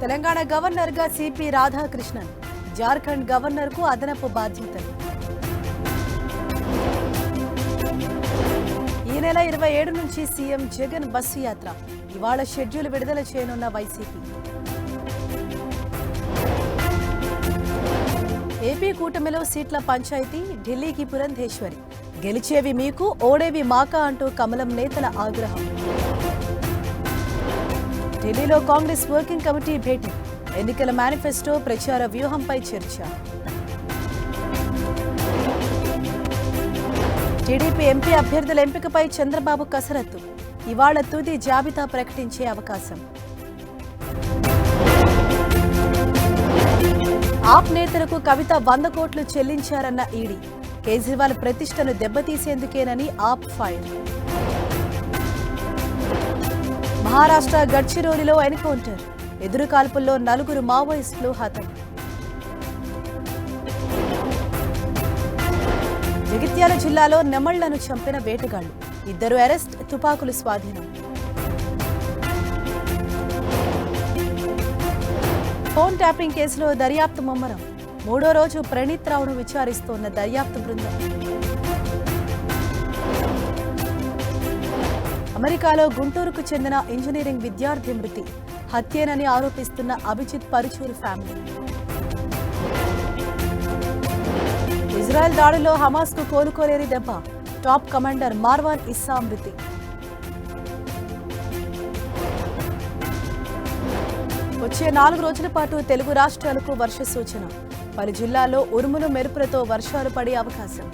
తెలంగాణ గవర్నర్గా సిపి రాధాకృష్ణన్, జార్ఖండ్ గవర్నర్కు అదనపు బాధ్యతలు. ఈ నెల 27 నుంచి సీఎం జగన్ బస్సు యాత్ర. ఇవాళ షెడ్యూల్ విడుదల చేయనున్న వైసీపీ. ఏపీ కూటమిలో సీట్ల పంచాయతీ, ఢిల్లీకి పురంధేశ్వరి. గెలిచేవి మీకు, ఓడేవి మాకా అంటూ కమలం నేతల ఆగ్రహం. ఢిల్లీలో కాంగ్రెస్ వర్కింగ్ కమిటీ భేటీ. ఎన్నికల మేనిఫెస్టో, ప్రచార వ్యూహంపై చర్చ. టీడీపీ ఎంపీ అభ్యర్థుల ఎంపికపై చంద్రబాబు కసరత్తు. ఇవాళ తుది జాబితా ప్రకటించే అవకాశం. ఆప్ నేతలకు కవిత 100 కోట్లు చెల్లించారన్న ఈడీ. కేజ్రీవాల్ ప్రతిష్టను దెబ్బతీసేందుకేనని ఆప్ ఫైర్. మహారాష్ట్ర గడ్చిరోలిలో ఎన్కౌంటర్. ఎదురుకాల్పుల్లో 4 మావోయిస్టులు హతం. జగిత్యాల జిల్లాలో నెమళ్లను చంపిన వేటగాళ్లు. 2 అరెస్ట్, తుపాకులు స్వాధీనం. ఫోన్ ట్యాపింగ్ కేసులో దర్యాప్తు ముమ్మరం. 3వ రోజు ప్రణీత్ రావును విచారిస్తోన్న దర్యాప్తు బృందం. అమెరికాలో గుంటూరుకు చెందిన ఇంజనీరింగ్ విద్యార్థి మృతి. హత్యేనని ఆరోపిస్తున్న అభిజిత్ పరుచూరు ఫ్యామిలీ. ఇజ్రాయెల్ దాడిలో హమాస్కు కోలుకోలేని దెబ్బ. టాప్ కమాండర్ మార్వాన్ ఇస్సా మృతి. వచ్చే 4 రోజుల పాటు తెలుగు రాష్ట్రాలకు వర్ష సూచన. పలు జిల్లాల్లో ఉరుములు మెరుపులతో వర్షాలు పడే అవకాశం.